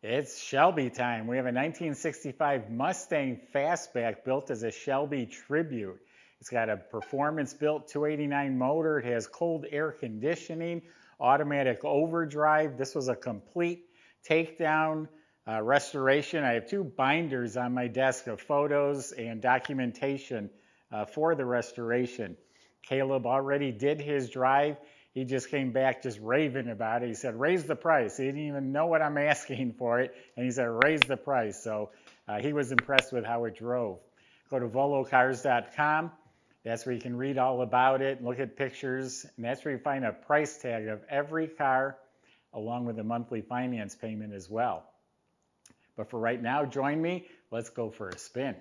It's Shelby time. We have a 1965 Mustang Fastback built as a Shelby tribute. It's got a performance-built 289 motor. It has cold air conditioning, automatic overdrive. This was a complete takedown restoration. I have two binders on my desk of photos and documentation for the restoration. Caleb already did his drive. He just came back just raving about it. He said, raise the price. He didn't even know what I'm asking for it. And he said, raise the price. So he was impressed with how it drove. Go to volocars.com. That's where you can read all about it, look at pictures. And that's where you find a price tag of every car along with a monthly finance payment as well. But for right now, join me. Let's go for a spin.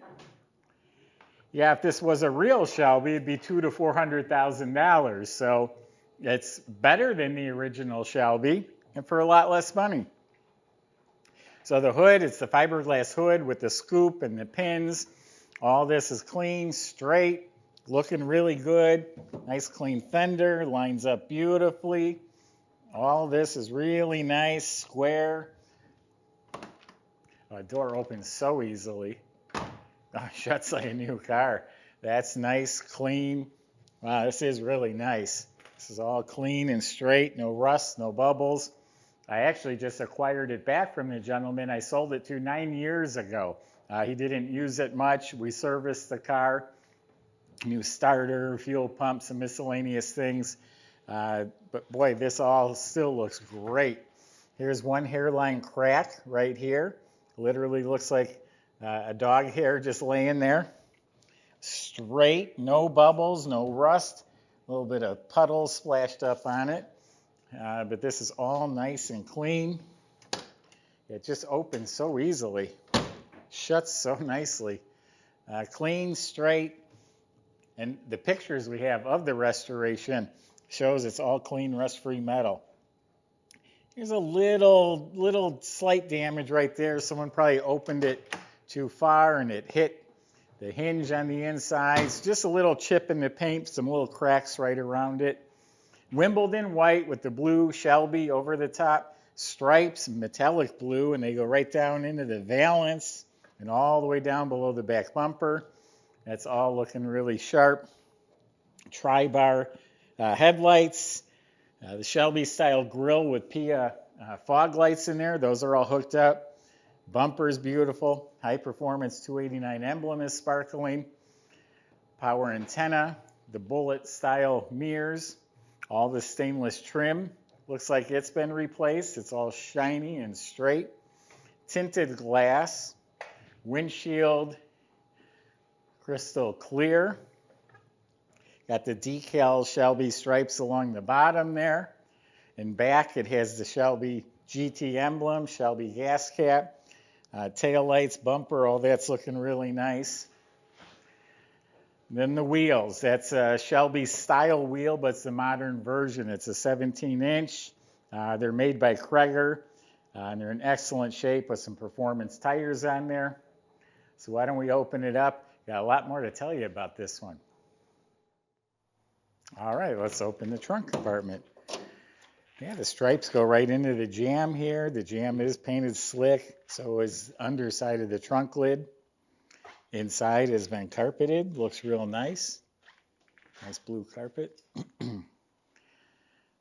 Yeah, if this was a real Shelby, it'd be $200,000 to $400,000. So it's better than the original Shelby and for a lot less money. So the hood, it's the fiberglass hood with the scoop and the pins. All this is clean, straight, looking really good. Nice clean fender, lines up beautifully. All this is really nice, square. The door opens so easily. Oh, shuts like a new car. That's nice, clean. Wow, this is really nice. This is all clean and straight, no rust, no bubbles. I actually just acquired it back from the gentleman I sold it to 9 years ago. He didn't use it much. We serviced the car, new starter, fuel pump, some miscellaneous things. But boy, this all still looks great. Here's one hairline crack right here. Literally looks like a dog hair just laying there. Straight, no bubbles, no rust. A little bit of puddles splashed up on it. But this is all nice and clean. It just opens so easily. Shuts so nicely. Clean, straight. And the pictures we have of the restoration shows it's all clean, rust-free metal. Here's a little slight damage right there. Someone probably opened it too far and it hit the hinge on the insides. Just a little chip in the paint, some little cracks right around it. Wimbledon White with the blue Shelby over the top. Stripes, metallic blue, and they go right down into the valance and all the way down below the back bumper. That's all looking really sharp. Tri-bar headlights. The Shelby style grille with PIAA fog lights in there. Those are all hooked up. Bumper is beautiful. High performance 289 emblem is sparkling. Power antenna. The bullet style mirrors. All the stainless trim. Looks like it's been replaced. It's all shiny and straight. Tinted glass. Windshield. Crystal clear. Got the decal Shelby stripes along the bottom there. In back, it has the Shelby GT emblem, Shelby gas cap, tail lights, bumper, all that's looking really nice. Then the wheels. That's a Shelby style wheel, but it's the modern version. It's a 17-inch. They're made by Cobra, and they're in excellent shape with some performance tires on there. So why don't we open it up? Got a lot more to tell you about this one. All right, let's open the trunk compartment. Yeah, the stripes go right into the jamb here. The jamb is painted slick, so is underside of the trunk lid. Inside has been carpeted, looks real nice. Nice blue carpet.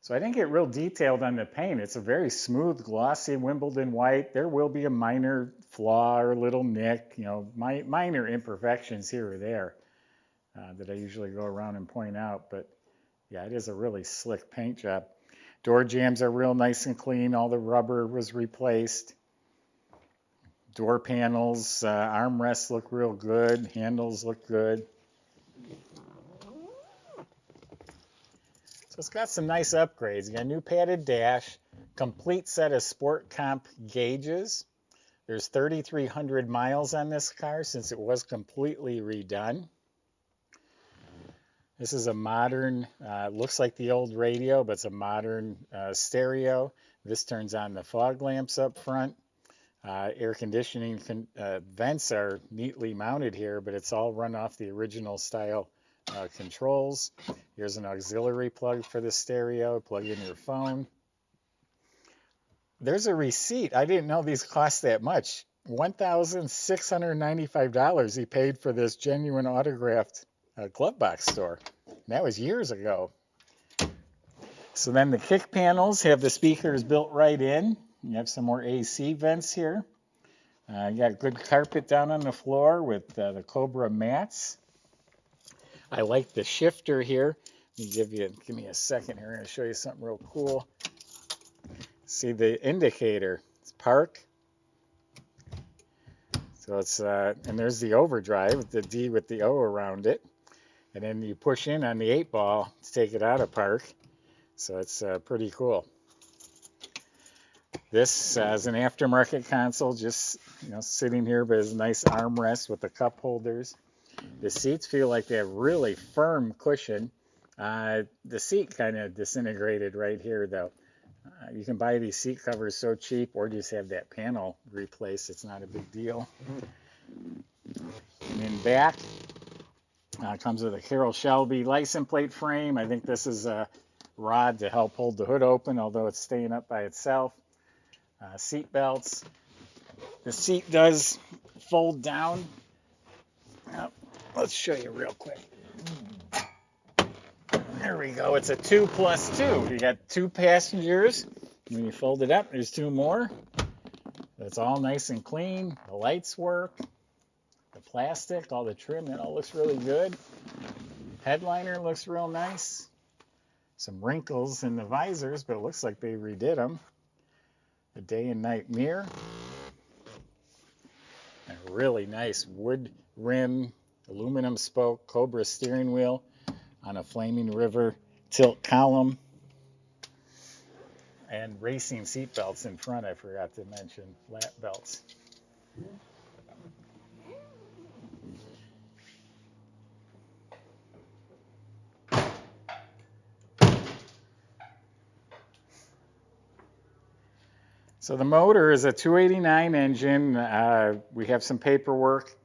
So I didn't get real detailed on the paint. It's a very smooth, glossy Wimbledon white. There will be a minor flaw or little nick, minor imperfections here or there that I usually go around and point out. But yeah, it is a really slick paint job. Door jambs are real nice and clean. All the rubber was replaced. Door panels, armrests look real good. Handles look good. So it's got some nice upgrades. You got a new padded dash, complete set of sport comp gauges. There's 3,300 miles on this car since it was completely redone. This is a modern, looks like the old radio, but it's a modern stereo. This turns on the fog lamps up front. Air conditioning vents are neatly mounted here, but it's all run off the original style controls. Here's an auxiliary plug for the stereo. Plug in your phone. there's a receipt. I didn't know these cost that much. $1,695 he paid for this genuine autographed glove box store. And that was years ago. So then the kick panels have the speakers built right in. You have some more AC vents here. You got good carpet down on the floor with the Cobra mats. I like the shifter here. Let me give me a second here. I'm going to show you something real cool. See the indicator. It's park. So it's and there's the overdrive with the D with the O around it. And then you push in on the 8-ball to take it out of park. So it's pretty cool. This is an aftermarket console, just sitting here, but it's a nice armrest with the cup holders. The seats feel like they have really firm cushion. The seat kind of disintegrated right here, though. You can buy these seat covers so cheap, or just have that panel replaced. It's not a big deal. And in back, comes with a Carroll Shelby license plate frame. I think this is a rod to help hold the hood open, although it's staying up by itself. Seat belts. The seat does fold down. Let's show you real quick. There we go. It's a 2+2. You got 2 passengers. When you fold it up, there's 2 more. It's all nice and clean. The lights work. The plastic, all the trim, it all looks really good. Headliner looks real nice. Some wrinkles in the visors, but it looks like they redid them. A day and night mirror. And a really nice wood rim, aluminum spoke, Cobra steering wheel on a Flaming River tilt column. And racing seat belts in front, I forgot to mention, lap belts. So the motor is a 289 engine. We have some paperwork.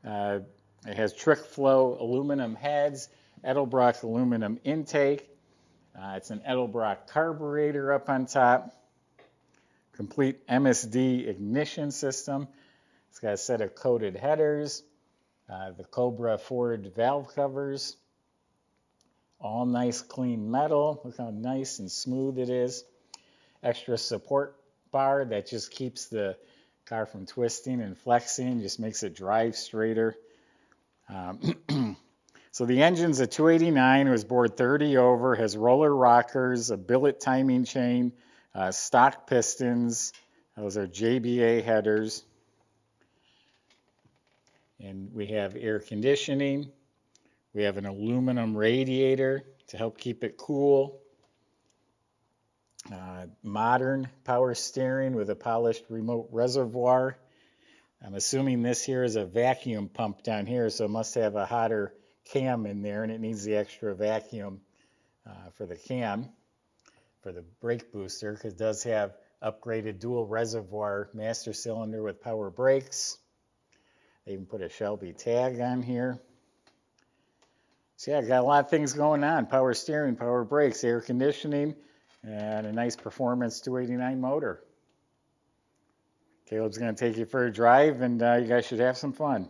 It has trick flow aluminum heads, Edelbrock aluminum intake. It's an Edelbrock carburetor up on top. Complete MSD ignition system. It's got a set of coated headers. The Cobra forward valve covers. All nice clean metal. Look how nice and smooth it is. Extra support bar that just keeps the car from twisting and flexing, just makes it drive straighter. So the engine's a 289, it was bored 30 over, has roller rockers, a billet timing chain, stock pistons. Those are JBA headers. And we have air conditioning. We have an aluminum radiator to help keep it cool. Modern power steering with a polished remote reservoir. I'm assuming this here is a vacuum pump down here, so it must have a hotter cam in there, and it needs the extra vacuum for the cam, for the brake booster, because it does have upgraded dual reservoir master cylinder with power brakes. They even put a Shelby tag on here. So yeah, got a lot of things going on. Power steering, power brakes, air conditioning, and a nice performance 289 motor. Caleb's going to take you for a drive, and you guys should have some fun.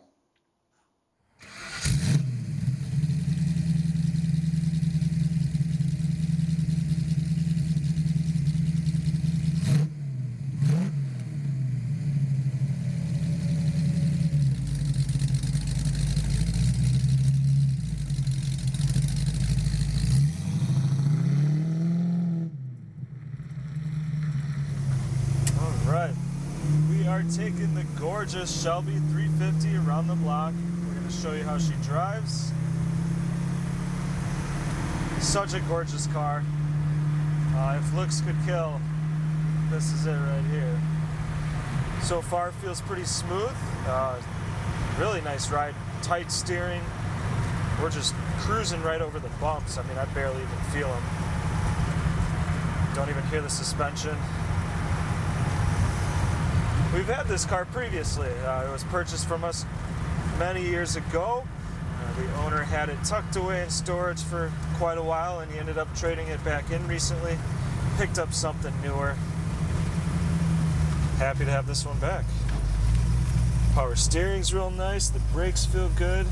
Taking the gorgeous Shelby 350 around the block. We're going to show you how she drives. Such a gorgeous car. If looks could kill, this is it right here. So far feels pretty smooth. Really nice ride. Tight steering. We're just cruising right over the bumps. I mean, I barely even feel them. Don't even hear the suspension. We've had this car previously. It was purchased from us many years ago. The owner had it tucked away in storage for quite a while, and he ended up trading it back in recently. Picked up something newer. happy to have this one back. Power steering's real nice. The brakes feel good.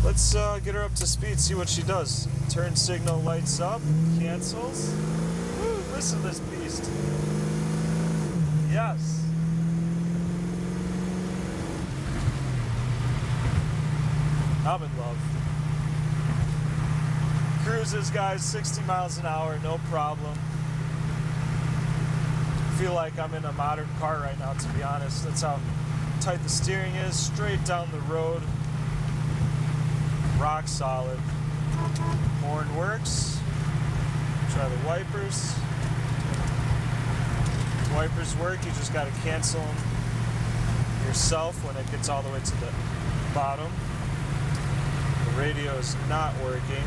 Let's get her up to speed, see what she does. Turn signal lights up, cancels. Woo, listen to this beast. Yes. I'm in love. Cruises, guys, 60 miles an hour, no problem. I feel like I'm in a modern car right now, to be honest. That's how tight the steering is, straight down the road. Rock solid. Horn works. Try the wipers. Wipers work, you just gotta cancel them yourself when it gets all the way to the bottom. The radio is not working.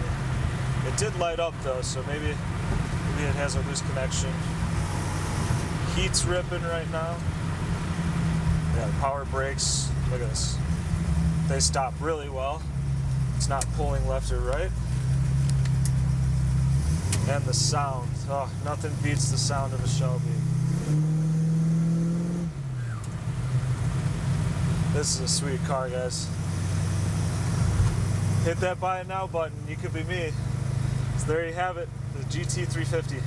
It did light up though, so maybe it has a loose connection. Heat's ripping right now. Yeah, the power brakes, look at this. They stop really well. It's not pulling left or right. And the sound, oh, nothing beats the sound of a Shelby. This is a sweet car, guys. Hit that buy it now button, you could be me. So there you have it, the GT350.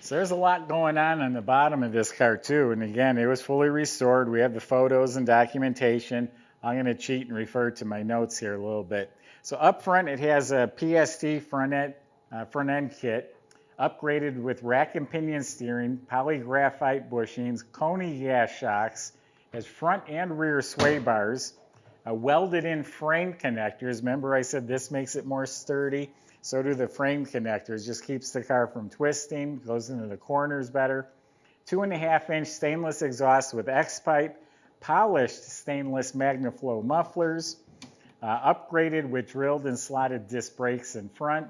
So there's a lot going on the bottom of this car too. And again, it was fully restored. We have the photos and documentation. I'm going to cheat and refer to my notes here a little bit. So up front, it has a PST front end kit, upgraded with rack and pinion steering, polygraphite bushings, Coney gas shocks, has front and rear sway bars, welded in frame connectors. Remember I said this makes it more sturdy? So do the frame connectors. Just keeps the car from twisting, goes into the corners better. 2.5-inch stainless exhaust with X-pipe, polished stainless MagnaFlow mufflers, upgraded with drilled and slotted disc brakes in front.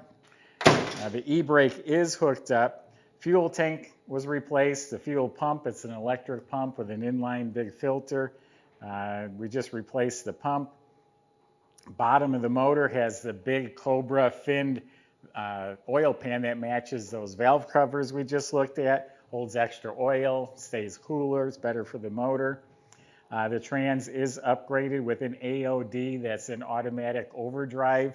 The e-brake is hooked up. Fuel tank was replaced. The fuel pump, it's an electric pump with an inline big filter. We just replaced the pump. Bottom of the motor has the big Cobra finned oil pan that matches those valve covers we just looked at. Holds extra oil, stays cooler, it's better for the motor. The trans is upgraded with an AOD, that's an automatic overdrive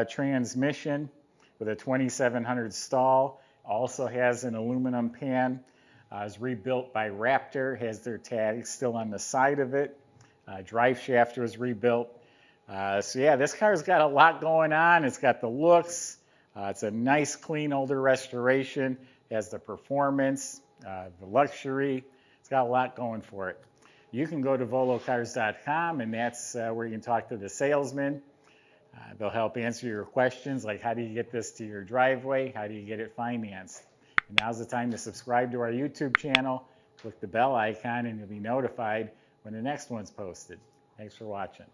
transmission with a 2700 stall. Also has an aluminum pan. Is rebuilt by Raptor, has their tags still on the side of it. Drive shaft was rebuilt. So yeah, this car's got a lot going on. It's got the looks. It's a nice, clean, older restoration. It has the performance, the luxury. It's got a lot going for it. You can go to volocars.com, and that's where you can talk to the salesman. They'll help answer your questions, like how do you get this to your driveway? How do you get it financed? And now's the time to subscribe to our YouTube channel. Click the bell icon, and you'll be notified when the next one's posted. Thanks for watching.